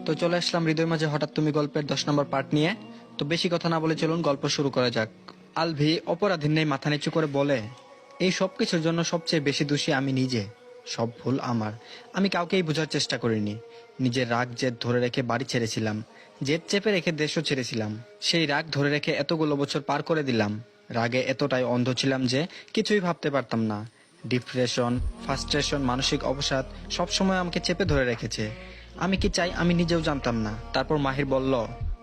তো চলে আসলাম হৃদয় মাঝে হঠাৎ তুমি গল্পের 10 নম্বর পার্ট নিয়ে। তো বেশি কথা না বলে চলুন গল্প শুরু করা যাক। আলভি অপরাধীর নেই মাথা নিচু করে বলে, এই সব কিছুর জন্য সবচেয়ে বেশি দোষী আমি নিজে। সব ভুল আমার। আমি কাউকেই বোঝার চেষ্টা করিনি। নিজের রাগ জেদ ধরে রেখে বাড়ি ছেড়েছিলাম, জেদ চেপে রেখে দেশও ছেড়েছিলাম। সেই রাগ ধরে রেখে এতগুলো বছর পার করে দিলাম। রাগে এতটাই অন্ধ ছিলাম যে কিছুই ভাবতে পারতাম না। ডিপ্রেশন, ফ্রাস্ট্রেশন, মানসিক অবসাদ সবসময় আমাকে চেপে ধরে রেখেছে। আমি কি চাই আমি নিজেও জানতাম না। তারপর মাহির বলল,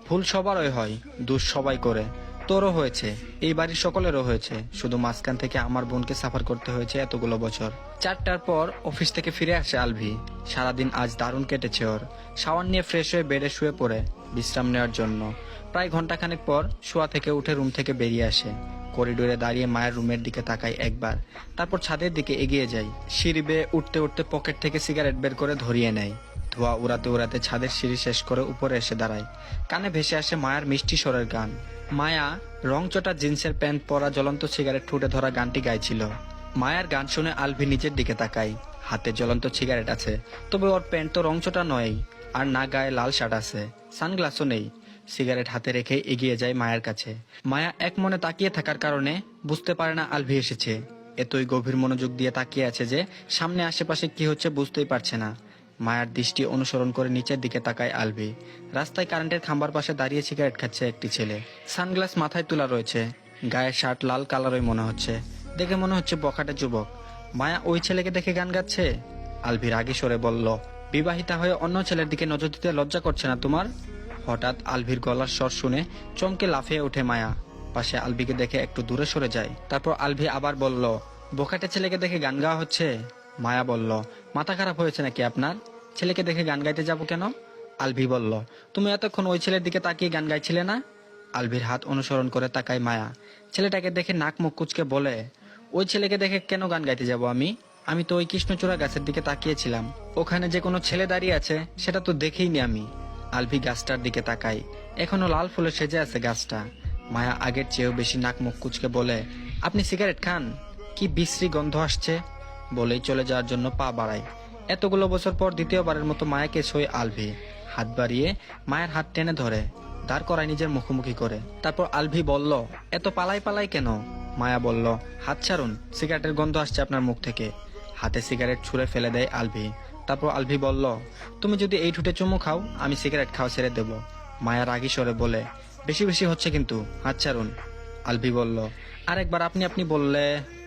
ভুল সবারই হয়, দোষ সবাই করে। তোরও হয়েছে, এই বাড়ির সকলেরও হয়েছে, শুধু মাঝখান থেকে আমার বোনকে সাফার করতে হয়েছে এতগুলো বছর। 4টার পর অফিস থেকে ফিরে আসে আলভি। সারাদিন আজ দারুণ কেটেছে ওর। শাওয়ার নিয়ে ফ্রেশ হয়ে বেডে শুয়ে পড়ে বিশ্রাম নেওয়ার জন্য। প্রায় ঘন্টাখানেক পর শোয়া থেকে উঠে রুম থেকে বেরিয়ে আসে। করিডোরে দাঁড়িয়ে মায়ের রুমের দিকে তাকাই একবার, তারপর ছাদের দিকে এগিয়ে যাই। সিঁড়ি বেয়ে উঠতে উঠতে পকেট থেকে সিগারেট বের করে ধরিয়ে নেয়। ধোঁয়া উড়াতে উড়াতে ছাদের সিঁড়ি শেষ করে উপরে এসে দাঁড়ায়। কানে ভেসে আসে মায়ার মিষ্টি স্বরের গান। মায়া রংচটা জিন্সের প্যান্ট পরা, জ্বলন্ত সিগারেট ঠুটে ধরা গানটি গাইছিল। মায়ার গান শুনে আলভি নিজের দিকে তাকাই। হাতে জ্বলন্ত সিগারেট আছে, তবে ওর প্যান্ট তো রংচটা নয়, আর না গায়ে লাল শার্ট আছে, সানগ্লাসও নেই। সিগারেট হাতে রেখে এগিয়ে যায় মায়ের কাছে। মায়া এক মনে তাকিয়ে থাকার কারণে বুঝতে পারে না আলভি এসেছে। এতই গভীর মনোযোগ দিয়ে তাকিয়ে আছে যে সামনে আশেপাশে কি হচ্ছে বুঝতেই পারছে না। মায়ার দৃষ্টি অনুসরণ করে নিচের দিকে তাকায় আলভি। রাস্তায় কারেন্টের খাম্বার পাশে দাঁড়িয়ে সিগারেট খাচ্ছে একটি ছেলে। সানগ্লাস মাথায় তোলা রয়েছে, গায়ের শার্ট লাল কালারই মনে হচ্ছে। দেখে মনে হচ্ছে বখাটে যুবক। মায়া ওই ছেলেকে দেখে গান গাচ্ছে। আলভি রাগী সরে বলল, বিবাহিতা হয়ে অন্য ছেলের দিকে নজর দিতে লজ্জা করছে না তোমার? হঠাৎ আলভির গলার স্বর শুনে চমকে লাফিয়ে ওঠে মায়া। পাশে আলভিকে দেখে একটু দূরে সরে যায়। তারপর আলভি আবার বলল, বখাটে ছেলেকে দেখে গান গাওয়া হচ্ছে? মায়া বলল, মাথা খারাপ হয়েছে নাকি আপনার? ছেলেকে দেখে গান গাইতে যাব কেন? আলভি বলল, তুমি এতক্ষণ ওই ছেলের দিকে তাকিয়ে গান গাইছিলে না? আলভির হাত অনুসরণ করে তাকায় মায়া। ছেলেটাকে দেখে নাক মুখ কুচকে বলে, ওই ছেলেকে দেখে কেন গান গাইতে যাব আমি? আমি তো ওই কৃষ্ণচূড়া গাছের দিকে তাকিয়েছিলাম। ওখানে যে কোনো ছেলে দাঁড়িয়ে আছে সেটা তো দেখেইনি আমি। আলভি গাছটার দিকে তাকাই। এখনো লাল ফুলে সেজে আছে গাছটা। মায়া আগের চেয়েও বেশি নাক মুখ কুচকে বলে, আপনি সিগারেট খান? কি বিশ্রী গন্ধ আসছে। বলেই চলে যাওয়ার জন্য পা বাড়ায়। এতগুলো বছর পর দ্বিতীয়বারের মতো মায়াকে ছুঁয়ে আলভি। হাত বাড়িয়ে মায়ের হাত টেনে ধরে দাঁড় করায় নিজের মুখোমুখি করে। তারপর আলভি বলল, এত পালাই পালাই কেন? মায়া বলল, হাত ছাড়ুন, সিগারেটের গন্ধ আসছে আপনার মুখ থেকে। হাতে সিগারেট ছুঁড়ে ফেলে দেয় আলভি। তারপর আলভি বলল, তুমি যদি এই ঠুটে চুমু খাও আমি সিগারেট খাওয়া ছেড়ে দেব। মায়া রাগী স্বরে বলে, বেশি বেশি হচ্ছে কিন্তু, হাত ছাড়ুন। আলভি বলল, আরেকবার আপনি আপনি বললে।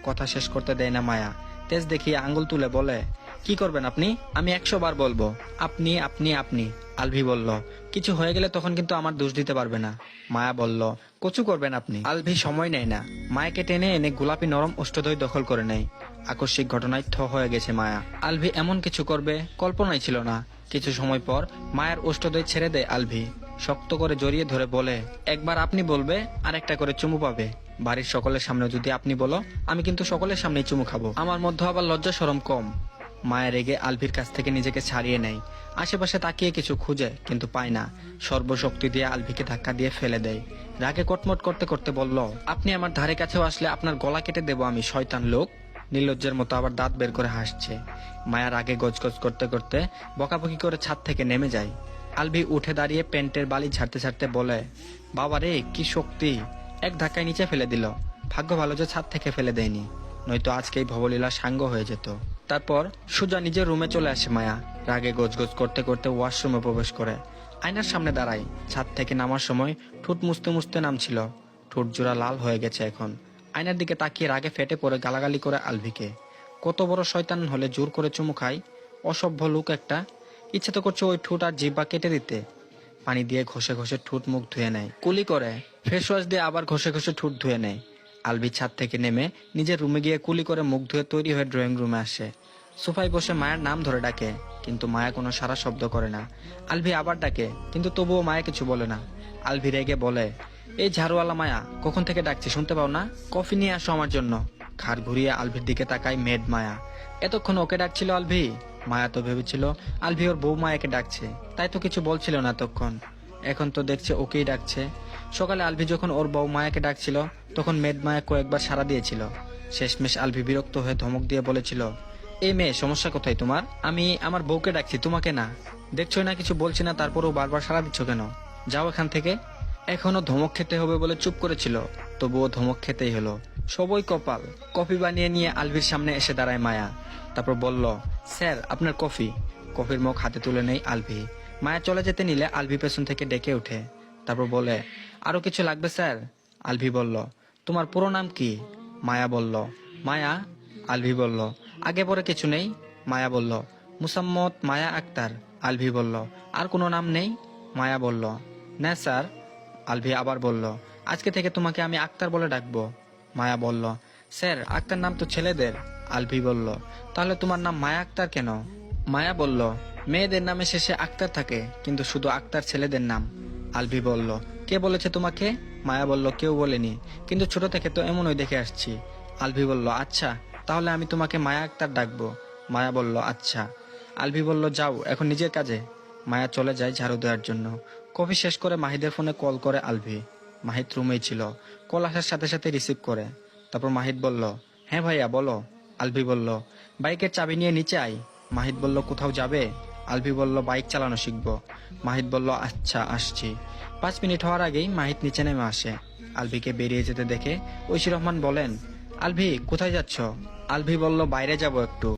কথা শেষ করতে দেয় না মায়া। তেজ দেখিয়ে আঙ্গুল তুলে বলে, কি করবেন আপনি? আমি 100 বার বলবো আপনি আপনি আপনি। আলভি বলল, কিছু হয়ে গেলে তখন কিন্তু আমার দোষ দিতে পারবে না। মায়া বলল, কচু করবেন আপনি। আলভি সময় নেয় না, মায়াকে টেনে এনে গোলাপি নরম অষ্টদয় দখল করে নেয়। আকস্মিক ঘটনায় থ হয়ে গেছে মায়া। আলভি এমন কিছু করবে কল্পনাই ছিল না। কিছু সময় পর মায়ের অষ্টদয় ছেড়ে দেয় আলভি। শক্ত করে জড়িয়ে ধরে বলে, একবার আপনি বলবে আর একটা করে চুমু পাবে। বাড়ির সকলের সামনে যদি আপনি বলো আমি কিন্তু সকলের সামনেই চুমু খাবো। আমার মধ্যে আবার লজ্জা শরম কম। মায়ের রেগে আলভির কাছ থেকে নিজেকে ছাড়িয়ে নেয়। আশেপাশে তাকিয়ে কিছু খুঁজে কিন্তু পায় না। সর্বশক্তি দিয়ে আলভিকে ধাক্কা দিয়ে ফেলে দেয়। রাগে কটমট করতে করতে বলল, আপনি আমার ধারে কাছেও আসলে আপনার গলা কেটে দেবো আমি, শয়তান লোক। নির্লজ্জের মতো আবার দাঁত বের করে হাসছে। মায়া রাগে গজগজ করতে করতে বকাবকি করে ছাদ থেকে নেমে যায়। আলভি উঠে দাঁড়িয়ে প্যান্টের বালি ঝাড়তে ঝাড়তে বলে, বাবা রে কি শক্তি! এক ধাক্কায় নিচে ফেলে দিল। ভাগ্য ভালো যে ছাদ থেকে ফেলে দেয়নি, নয়তো আজকেই ভবলীলা সাঙ্গ হয়ে যেত। তারপর সোজা নিজের রুমে চলে আসে মায়া। রাগে গজগজ করতে করতে ওয়াশরুমে প্রবেশ করে। আয়নার সামনে দাঁড়ায়। ছাদ থেকে নামার সময় ঠোঁট মুছতে মুছতে নামছিল। ঠোঁট জোড়া লাল হয়ে গেছে এখন। আয়নার দিকে তাকিয়ে রাগে ফেটে পড়ে গালাগালি করে আলভিকে। কত বড় শয়তান হলে জোর করে চুমু খায়? অসভ্য লোক একটা। ইচ্ছে তো করছে ওই ঠোঁট আর জিহ্বা কেটে দিতে। পানি দিয়ে ঘষে ঘষে ঠোঁট মুখ ধুয়ে নেয়, কুলি করে। ফেস ওয়াশ দিয়ে আবার ঘষে ঘষে ঠোঁট ধুয়ে নেয়। আলভি ছাদ থেকে নেমে নিজের রুমে গিয়ে কুলি করে মুখ ধুয়ে তৈরি হয়ে ড্রয়িং রুমে আসে। সোফায় বসে মায়ের নাম ধরে ডাকে, কিন্তু মায়া কোনো সারা শব্দ করে না। আলভি আবার ডাকে, কিন্তু তবুও মায়া কিছু বলে না। আলভি রেগে বলে, এই ঝাড়ুওয়ালা মায়া, কখন থেকে ডাকছি শুনতে পাও না? কফি নিয়ে আসো আমার জন্য। ঘাড় ঘুরিয়ে আলভির দিকে তাকায় মেড মায়া। এতক্ষণ ওকে ডাকছিল আলভি? মায়া তো ভেবেছিল আলভি ওর বউ মায়াকে ডাকছে, তাই তো কিছু বলছিল না তখন। এখন তো দেখছে ওকেই ডাকছে। সকালে আলভি যখন ওর বউ মায়াকে ডাকছিল তখন মেদ মায়া কয়েকবার সাড়া দিয়েছিল। শেষমেশ আলভি বিরক্ত হয়ে ধমক দিয়ে বলেছিল, এই মেয়ে, সমস্যা কোথায় তোমার? আমি আমার বউকে ডাকছি, তোমাকে না। দেখছোই না কিছু বলছি না, তারপরেও বারবার সাড়া দিচ্ছ কেন? যাও এখান থেকে। এখনো ধমক খেতে হবে বলে চুপ করেছিল, তবুও ধমক খেতেই হলো। সবই কপাল। কফি বানিয়ে নিয়ে আলভির সামনে এসে দাঁড়ায় মায়া। তারপর বলল, স্যার আপনার কফি। কফির মগ হাতে তুলে নেই আলভি। মায়া চলে যেতে নিলে আলভি পেছন থেকে ডেকে ওঠে। তারপর বলে, আরো কিছু লাগবে স্যার? আলভি বলল, তোমার পুরো নাম কি? মায়া বলল, মায়া। আলভি বলল, আগে পরে কিছু নেই? মায়া বলল, মুসাম্মদ মায়া আক্তার। আলভি বলল, আর কোনো নাম নেই? মায়া বলল, না স্যার। আলভি আবার বলল, আজকে থেকে তোমাকে আমি আক্তার বলে ডাকবো। মায়া বলল, স্যার আক্তার নাম তো ছেলেদের। আলভি বলল, তাহলে তোমার নাম মায়া আক্তার কেন? মায়া বলল, মেয়েদের নামে শেষে আক্তার থাকে, কিন্তু শুধু আক্তার ছেলেদের নাম। আলভি বলল, কে বলেছে তোমাকে? মায়া বলল, কেউ বলেনি, কিন্তু ছোট থেকে তো এমনই দেখে আসছি। আলভি বলল, আচ্ছা, তাহলে আমি তোমাকে মায়া আক্তার ডাকবো। মায়া বলল, আচ্ছা। আলভি বলল, যাও এখন নিজের কাজে। মায়া চলে যায় ঝাড়ু দেওয়ার জন্য। কফি শেষ করে মাহিদের ফোনে কল করে আলভি। মাহিদ রুমেই ছিল। কল আসার সাথে সাথে রিসিভ করে। তারপর মাহিদ বলল, হ্যাঁ ভাইয়া বলো। আলভি বলল, বাইকের চাবি নিয়ে নিচে আয়। মাহিদ বলল, কোথাও যাবে? আলভি বলল, বাইক চালানো শিখবো। মাহিদ বলল, আচ্ছা আসছি। 5 মিনিট হওয়ার আগেই মাহিদ নিচে নেমে আসে। আলভিকে বেরিয়ে যেতে দেখে ঐশী রহমান বলেন, আলভি কোথায় যাচ্ছ? আলভি বলল, বাইরে যাব একটু।